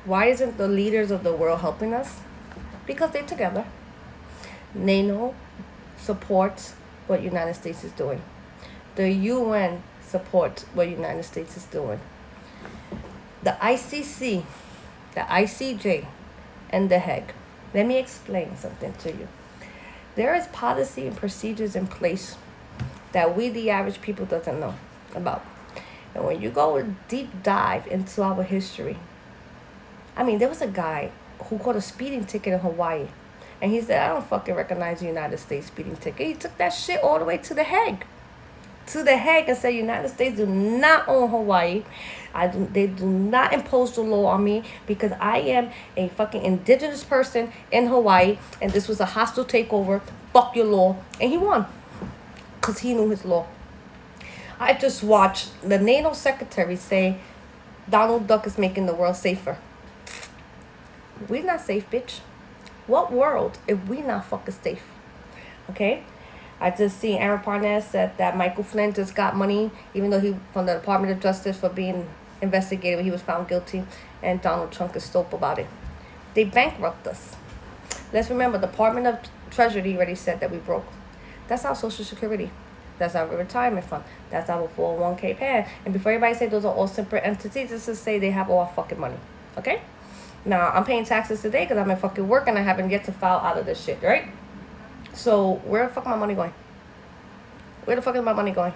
Why isn't the leaders of the world helping us? Because they're together. NATO supports what United States is doing. The UN supports what United States is doing. The ICC, the ICJ, and the Hague. Let me explain something to you. There is policy and procedures in place that we, the average people, doesn't know about. And when you go deep dive into our history, I mean, there was a guy who got a speeding ticket in Hawaii. And he said, I don't fucking recognize the United States speeding ticket. He took that shit all the way to the Hague. To the Hague and said, United States do not own Hawaii. They do not impose the law on me because I am a fucking indigenous person in Hawaii. And this was a hostile takeover. Fuck your law. And he won. Because he knew his law. I just watched the NATO secretary say Donald Duck is making the world safer. We're not safe, bitch. What world if we not fucking safe? Okay? I just seen Aaron Parnas said that Michael Flynn just got money, even though he from the Department of Justice for being investigated when he was found guilty, and Donald Trump is stoked about it. They bankrupt us. Let's remember, the Department of Treasury already said that we broke. That's our Social Security. That's our retirement fund. That's our 401k plan. And before everybody say those are all separate entities, just to say they have all our fucking money. Okay? Now, I'm paying taxes today because I'm at fucking work and I haven't yet to file out of this shit, right? So, where the fuck is my money going? Where the fuck is my money going?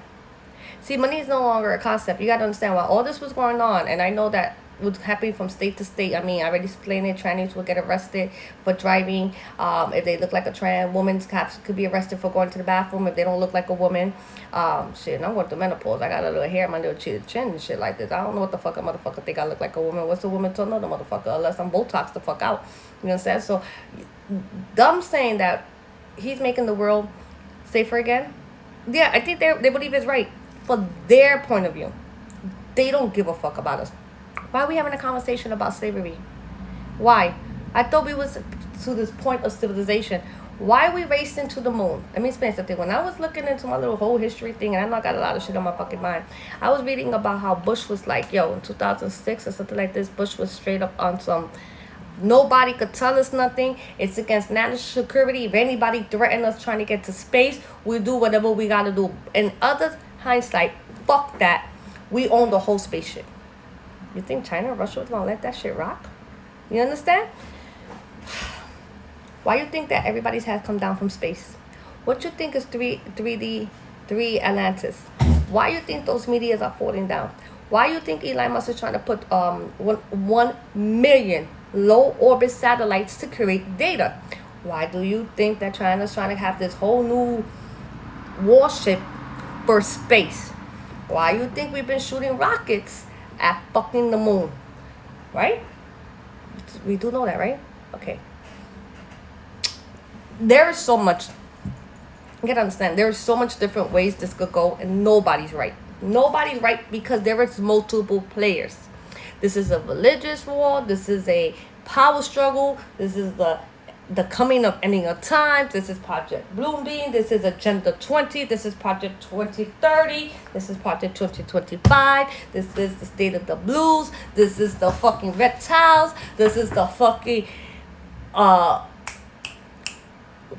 See, money is no longer a concept. You got to understand, while all this was going on, and I know that was happening from state to state. I mean, I already explained it. Trannies will get arrested for driving. If they look like a trans woman, cops could be arrested for going to the bathroom if they don't look like a woman. Shit, and I'm going through menopause. I got a little hair on my little chin and shit like this. I don't know what the fuck a motherfucker think I look like a woman. What's a woman to another motherfucker unless I'm Botox the fuck out? You know what I'm saying? So, them saying that he's making the world safer again. Yeah, I think they believe it's right. For their point of view. They don't give a fuck about us. Why are we having a conversation about slavery? Why? I thought we was to this point of civilization. Why are we racing to the moon? Let me explain something. When I was looking into my little whole history thing, and I know I got a lot of shit on my fucking mind, I was reading about how Bush was like, yo, in 2006 or something like this, Bush was straight up on some, nobody could tell us nothing. It's against national security. If anybody threaten us trying to get to space, we do whatever we gotta do. In other hindsight, fuck that. We own the whole spaceship. You think China or Russia was gonna let that shit rock? You understand? Why you think that everybody's has come down from space? What you think is 3 Atlantis? Why you think those medias are falling down? Why you think Elon Musk is trying to put 1 million low orbit satellites to create data? Why do you think that China's trying to have this whole new warship for space? Why you think we've been shooting rockets at fucking the moon? Right? We do know that, right? Okay. There is so much. You gotta understand, there is so much different ways this could go, and nobody's right. Nobody's right because there is multiple players. This is a religious war. This is a power struggle. This is the coming of ending of times. This is Project Bloombeam. This is Agenda 20. This is Project 2030. This is Project 2025. This is the State of the Blues. This is the fucking reptiles. This is the fucking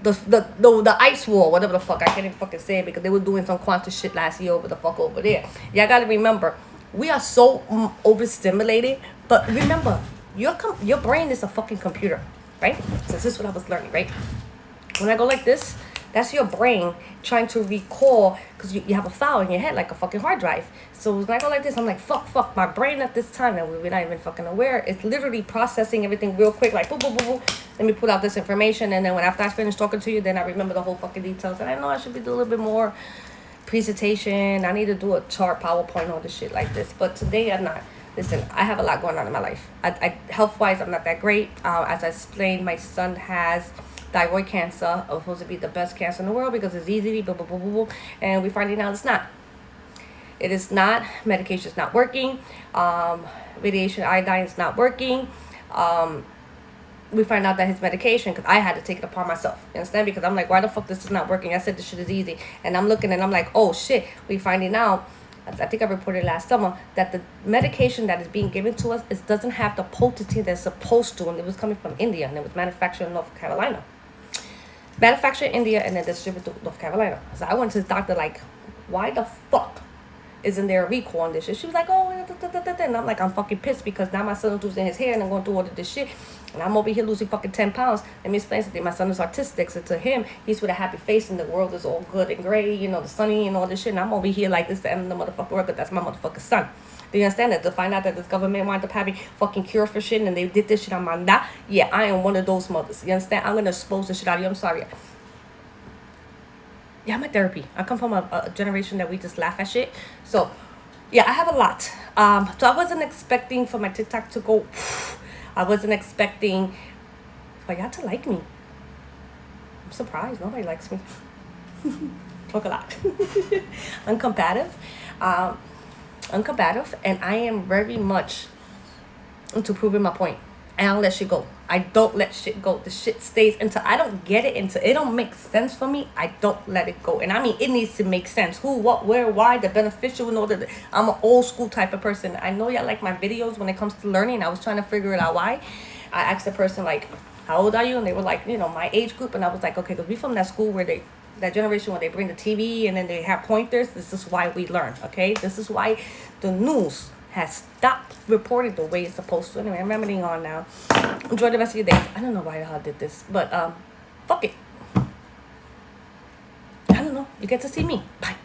the ice war, whatever the fuck. I can't even fucking say it because they were doing some quantum shit last year over there. Y'all gotta remember, we are so overstimulated. But remember, your brain is a fucking computer. Right? So this is what I was learning, right? When I go like this, that's your brain trying to recall, because you have a file in your head like a fucking hard drive. So when I go like this, I'm like, fuck, my brain at this time, and we're not even fucking aware, it's literally processing everything real quick, like, boop, boop, boop, boop. Let me pull out this information, and then after I finish talking to you, then I remember the whole fucking details, and I know I should be doing a little bit more presentation. I need to do a chart, PowerPoint, all this shit like this, but today I'm not. Listen, I have a lot going on in my life. I health-wise, I'm not that great. As I explained, my son has thyroid cancer. It was supposed to be the best cancer in the world because it's easy, blah, blah, blah, blah, blah. And we finding out it's not. It is not. Medication is not working. Radiation iodine is not working. We find out that his medication, because I had to take it upon myself. You understand? Because I'm like, why the fuck this is not working? I said this shit is easy. And I'm looking and I'm like, oh shit. We finding out I think I reported last summer that the medication that is being given to us doesn't have the potency that's supposed to, and it was coming from India and it was manufactured in North Carolina. Manufactured in India and then distributed to North Carolina. So I went to the doctor like, why the fuck isn't there a recall on this shit? She was like, oh, and I'm like, I'm fucking pissed because now my son is losing his hair and I'm going through all of this shit. And I'm over here losing fucking 10 pounds. Let me explain something. My son is autistic. So to him, he's with a happy face and the world is all good and gray, you know, the sunny and all this shit. And I'm over here like, this the end of the motherfucking world, but that's my motherfucking son. Do you understand that? To find out that this government wound up having fucking cure for shit and they did this shit on my that, yeah, I am one of those mothers. You understand? I'm going to expose the shit out of you. I'm sorry. Yeah, I'm at therapy. I come from a generation that we just laugh at shit. So, yeah, I have a lot. So I wasn't expecting for my TikTok to go. I wasn't expecting for y'all to like me. I'm surprised. Nobody likes me. Talk a lot. Uncombative. Uncombative. And I am very much into proving my point. I don't let shit go. I don't let shit go. The shit stays until I don't get it, until it don't make sense for me. I don't let it go. And I mean, it needs to make sense. Who, what, where, why, the beneficial, and all that. I'm an old school type of person. I know y'all like my videos when it comes to learning. I was trying to figure it out why. I asked the person like, how old are you? And they were like, you know, my age group. And I was like, okay, because we from that school where that generation where they bring the TV and then they have pointers. This is why we learn. Okay, this is why the news has stopped reporting the way it's supposed to. Anyway, I'm rambling on now. Enjoy the rest of your days. I don't know why the hell I did this, but fuck it. I don't know. You get to see me. Bye.